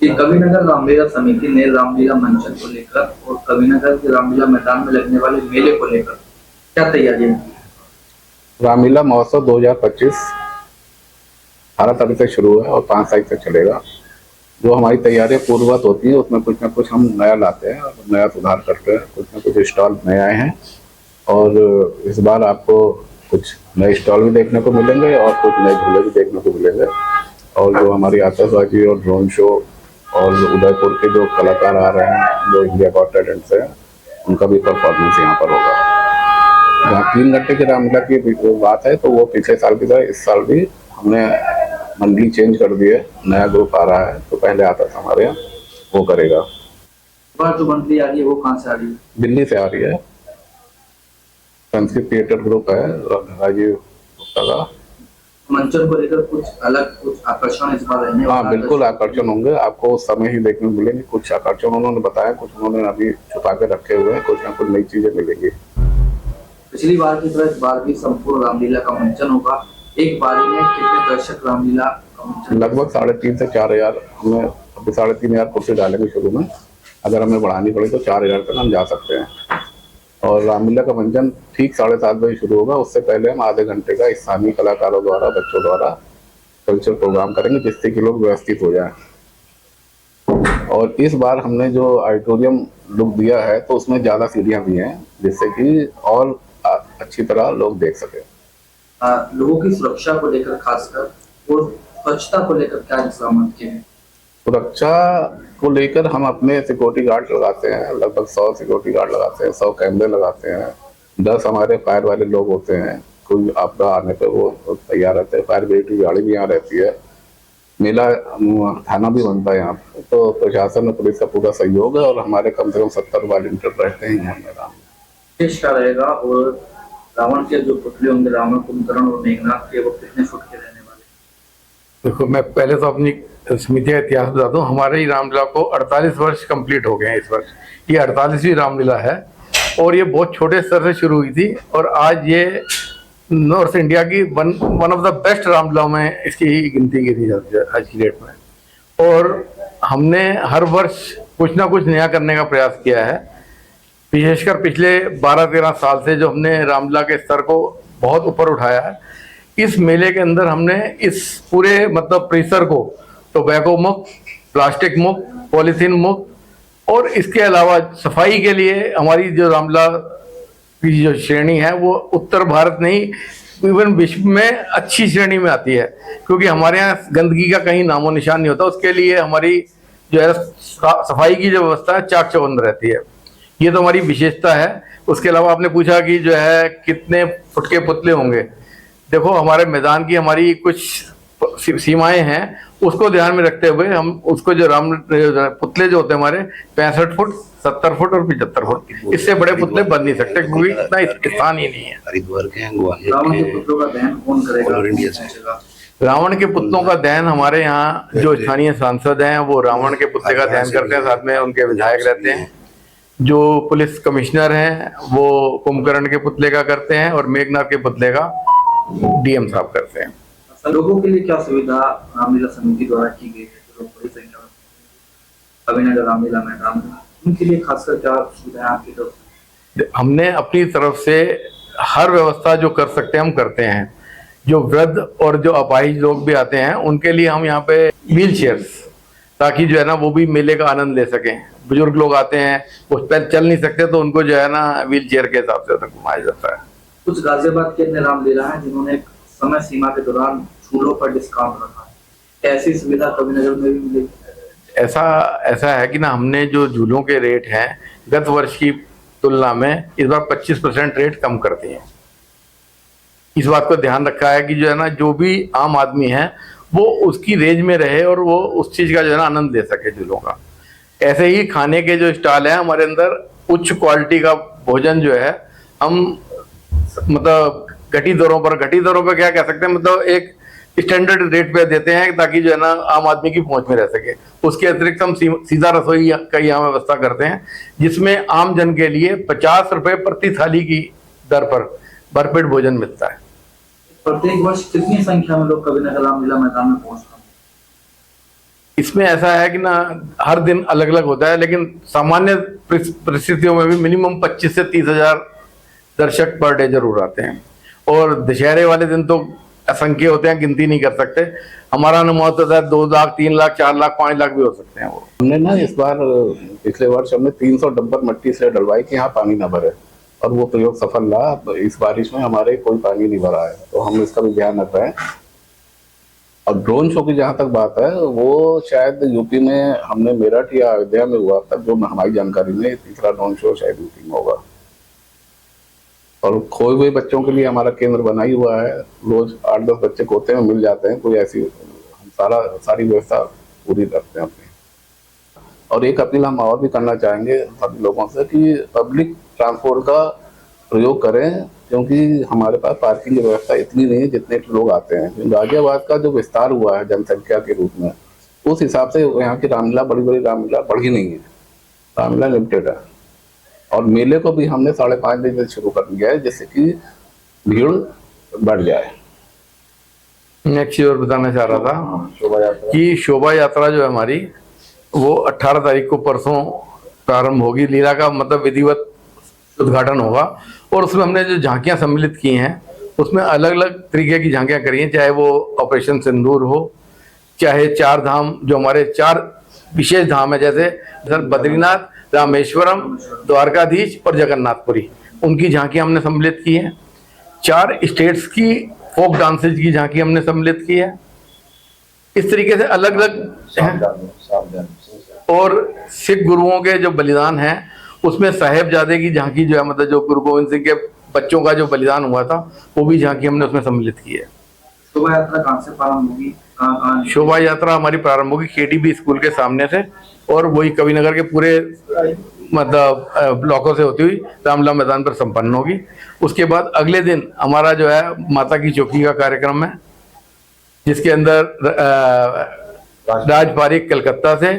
कि कविनगर रामलीला समिति ने रामलीला मंचन को लेकर और कविनगर के रामलीला मैदान में लगने वाले मेले को लेकर क्या तैयारियां की? रामलीला महोत्सव 2025 18 तारीख से शुरू है और 5 तारीख तक चलेगा। जो हमारी तैयारियां पूर्ववत होती है उसमें कुछ ना कुछ हम नया लाते हैं और नया सुधार करते हैं। कुछ ना कुछ स्टॉल नए आए हैं और इस बार आपको कुछ नए स्टॉल भी देखने को मिलेंगे और कुछ नए झूले भी देखने को मिलेंगे। और जो हमारी आतिशबाजी और ड्रोन शो और उदयपुर के जो कलाकार आ रहे हैं, जो इंडिया गॉट टैलेंट से हैं, उनका भी परफॉर्मेंस यहाँ पर होगा। जहाँ 3 घंटे की रामलीला की बात है तो वो पिछले साल की तरह इस साल भी हमने मंडली चेंज कर दी है। नया ग्रुप आ रहा है, तो पहले आता था हमारे यहाँ, वो करेगा। जो मंडली आ रही है वो कहाँ से आ रही है? दिल्ली से आ रही है। संस्कृत थिएटर ग्रुप है राजीव गुप्ता का। मंचन को लेकर कुछ अलग कुछ आकर्षण इस बार रहने वाला है? हाँ, बिल्कुल आकर्षण होंगे, आपको उस समय ही देखने को मिलेंगे। कुछ आकर्षण उन्होंने बताया, कुछ उन्होंने अभी छुपा के रखे हुए हैं। कुछ ना कुछ नई चीजें मिलेंगी। पिछली बार की तरह इस बार भी संपूर्ण रामलीला का मंचन होगा। एक बारी में कितने दर्शक रामलीला का मंचन? लगभग 3,500 से 4,000। हमें अभी 3,500 कुर्सी डालेंगे शुरू में। अगर हमें बढ़ानी पड़ी तो 4,000 तक हम जा सकते हैं। और रामलीला का मंचन ठीक 7:30 बजे शुरू होगा। उससे पहले हम आधे घंटे का स्थानीय कलाकारों द्वारा, बच्चों द्वारा कल्चर प्रोग्राम करेंगे, जिससे कि लोग व्यवस्थित हो जाएं। और इस बार हमने जो ऑडिटोरियम लुक दिया है तो उसमें ज़्यादा सीढ़ियाँ भी हैं, जिससे कि और अच्छी तरह लोग देख सकें। लोगों की सुरक्षा को लेकर खासकर और स्वच्छता को लेकर क्या इंतजाम किए हैं? सुरक्षा को लेकर हम अपने सिक्योरिटी गार्ड लगाते हैं। लगभग 100 सिक्योरिटी गार्ड लगाते हैं, 100 कैमरे लगाते हैं। 10 हमारे फायर वाले लोग होते हैं, कोई आपदा आने पर वो तैयार रहते हैं। फायर ब्रिगेड की गाड़ी भी यहाँ रहती है। मेला थाना भी बनता है यहाँ पे, तो प्रशासन और पुलिस का पूरा सहयोग है। और हमारे कम से कम 70 वॉलंटियर रहते हैं यहाँ मैदान में। क्या रहेगा? और रावण के जो पुतले होंगे, रावण, कुंभकर्ण और मेघनाथ के, वो कितने फुट के रहने वाले? देखो, मैं पहले तो अपनी समिति का इतिहास बता दूं। हमारे ही रामलीला को 48 वर्ष कंप्लीट हो गए हैं इस वर्ष। ये 48वीं रामलीला है और ये बहुत छोटे स्तर से शुरू हुई थी और आज ये नॉर्थ इंडिया की one of the best Ramlila में इसकी ही गिनती की थी आज की डेट में। और हमने हर वर्ष कुछ ना कुछ नया करने का प्रयास किया है। विशेषकर पिछले 12-13 साल से जो हमने रामलीला के स्तर को बहुत ऊपर उठाया है। इस मेले के अंदर हमने इस पूरे मतलब परिसर को टोबैको मुक्त, प्लास्टिक मुक्त, पॉलीथीन मुक्त और इसके अलावा सफाई के लिए हमारी जो रामलीला की जो श्रेणी है वो उत्तर भारत नहीं, इवन विश्व में अच्छी श्रेणी में आती है। क्योंकि हमारे यहाँ गंदगी का कहीं नामो निशान नहीं होता। उसके लिए हमारी जो है सफाई की जो व्यवस्था है चाक चौबंद रहती है। ये तो हमारी विशेषता है। उसके अलावा आपने पूछा कि जो है कितने फुट के पुतले होंगे। देखो, हमारे मैदान की हमारी कुछ सीमाएं हैं, उसको ध्यान में रखते हुए हम उसको जो पुतले जो होते हैं हमारे 65 फुट, 70 फुट और 75 फुट, इससे बड़े पुतले बन नहीं सकते क्योंकि इतना स्थान ही नहीं है। हरिद्वार के हैं, रावण के पुतलों का दहन कौन करेगा? इंडिया से रावण के पुतलों का दहन हमारे यहाँ जो स्थानीय सांसद हैं वो रावण के पुतले का दहन करते हैं। साथ में उनके विधायक रहते हैं। जो पुलिस कमिश्नर हैं वो कुंभकर्ण के पुतले का करते हैं और मेघनाथ के पुतले का डीएम साहब करते हैं। लोगों के लिए क्या सुविधा रामलीला समिति द्वारा की गई है? जो बड़ी संख्या में कविनगर रामलीला मैदान में, उनके लिए खासकर क्या सुविधा आपकी तरफ से? हमने अपनी तरफ से हर व्यवस्था जो कर सकते हैं हम करते हैं। जो वृद्ध और जो अपाहिज लोग भी आते हैं उनके लिए हम यहाँ पे व्हील चेयर्स, ताकि जो है ना वो भी मेले का आनंद ले सकें। बुजुर्ग लोग आते हैं, वो चल नहीं सकते, तो उनको जो है ना व्हील चेयर के हिसाब से घुमाया जाता है। कुछ गाजियाबाद के अन्य रामलीला है जिन्होंने समय सीमा के दौरान झूलों पर डिस्काउंट रखा है। ऐसी सुविधा कविनगर में भी मिलेगी? ऐसा है कि ना, हमने जो झूलों के रेट हैं गत वर्ष की तुलना में इस बार 25% रेट कम कर दिए हैं। इस बात को ध्यान रखा है कि जो है ना जो भी आम आदमी है वो उसकी रेंज में रहे और वो उस चीज का जो है ना आनंद ले सके झूलों का। ऐसे ही खाने के जो स्टॉल है हमारे अंदर, उच्च क्वालिटी का भोजन जो है हम मतलब घटी दरों पर क्या कह सकते हैं, मतलब एक स्टैंडर्ड रेट पे देते हैं ताकि जो है ना आम आदमी की पहुंच में रह सके। उसके अतिरिक्त हम सीधा रसोई का यहाँ व्यवस्था करते हैं, जिसमें आम जन के लिए 50 रुपए प्रति थाली की दर पर भरपेट भोजन मिलता है। प्रत्येक वर्ष कितनी संख्या में लोग कविनगर रामलीला मैदान में पहुंचते हैं? इसमें ऐसा है कि ना हर दिन अलग अलग होता है, लेकिन सामान्य परिस्थितियों में भी मिनिमम 25 से 30 हजार दर्शक पर डे जरूर आते हैं। और दशहरे वाले दिन तो असंख्य होते हैं, गिनती नहीं कर सकते। हमारा अनुमान होता है 2 लाख, 3 लाख, 4 लाख, 5 लाख भी हो सकते हैं। वो हमने ना इस बार पिछले वर्ष हमने 300 डंपर मट्टी से डलवाई कि यहाँ पानी ना भरे, और वो प्रयोग सफल रहा। इस बारिश में हमारे कोई पानी नहीं भरा है, तो हम इसका भी ध्यान रख रहे हैं। और ड्रोन शो की जहाँ तक बात है, वो शायद यूपी में हमने मेरठ या अयोध्या में हुआ था, जो हमारी जानकारी में तीसरा ड्रोन शो शायद यूपी में होगा। और खोए हुए बच्चों के लिए हमारा केंद्र बना ही हुआ है। रोज 8-10 बच्चे खोते हैं, मिल जाते हैं। कोई ऐसी हम सारी व्यवस्था पूरी रखते हैं अपनी। और एक अपील हम और भी करना चाहेंगे सभी लोगों से कि पब्लिक ट्रांसपोर्ट का प्रयोग करें, क्योंकि हमारे पास पार्किंग की व्यवस्था इतनी नहीं है जितने लोग आते हैं। गाजियाबाद का जो विस्तार हुआ है जनसंख्या के रूप में, उस हिसाब से यहाँ की रामलीला, बड़ी बड़ी रामलीला बढ़ी नहीं है। रामलीला लिमिटेड है। और मेले को भी हमने 5:30 बजे शुरू कर दिया है, जिससे कि भीड़ बढ़ जाए। मैं एक चीज और बताना चाह रहा था कि शोभा यात्रा जो है हमारी, वो 18 तारीख को परसों प्रारंभ होगी। लीला का मतलब विधिवत उद्घाटन होगा, और उसमें हमने जो झांकियां सम्मिलित की हैं, उसमें अलग अलग तरीके की झांकियां करी हैं। चाहे वो ऑपरेशन सिंदूर हो, चाहे 4 धाम, जो हमारे 4 विशेष धाम है, जैसे सर बद्रीनाथ, रामेश्वरम, द्वारकाधीश और जगन्नाथपुरी, उनकी झांकियां हमने सम्मिलित की हैं। 4 स्टेट्स की फोक डांसेज की झांकी हमने सम्मिलित की है। इस तरीके से अलग अलग हैं। और सिख गुरुओं के जो बलिदान हैं, उसमें साहेबजादे की झांकी जो है, मतलब जो गुरु गोविंद सिंह के बच्चों का जो बलिदान हुआ था, वो भी झांकी हमने उसमें सम्मिलित की है। शोभा यात्रा कहाँ से प्रारंभ होगी? कहाँ? शोभा यात्रा हमारी प्रारंभ होगी KTB स्कूल के सामने से, और वही कविनगर के पूरे मतलब ब्लॉकों से होती हुई रामलीला मैदान पर संपन्न होगी। उसके बाद अगले दिन हमारा जो है माता की चौकी का कार्यक्रम है, जिसके अंदर राज पारिक कलकत्ता से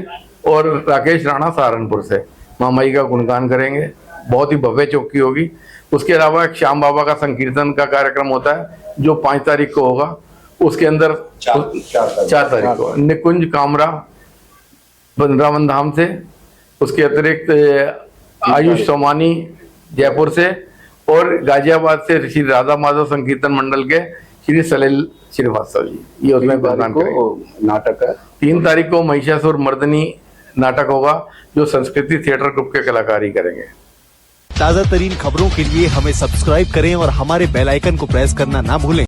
और राकेश राणा सहारनपुर से मामाई का गुणगान करेंगे। बहुत ही भव्य चौकी होगी। उसके अलावा एक श्याम बाबा का संकीर्तन का कार्यक्रम होता है, जो 5 तारीख को होगा। उसके अंदर 4 तारीख को निकुंज कामरा वृंदावन धाम से, उसके अतिरिक्त आयुष सोमानी जयपुर से, और गाजियाबाद से श्री राधा माधव संकीर्तन मंडल के श्री सलील श्रीवास्तव जी, ये उसमें गुणगान करेंगे। नाटक है 3 तारीख को महिषासुर मर्दनी नाटक होगा, जो संस्कृति थिएटर ग्रुप के कलाकार ही करेंगे। ताजा तरीन खबरों के लिए हमें सब्सक्राइब करें और हमारे बेल आइकन को प्रेस करना ना भूलें।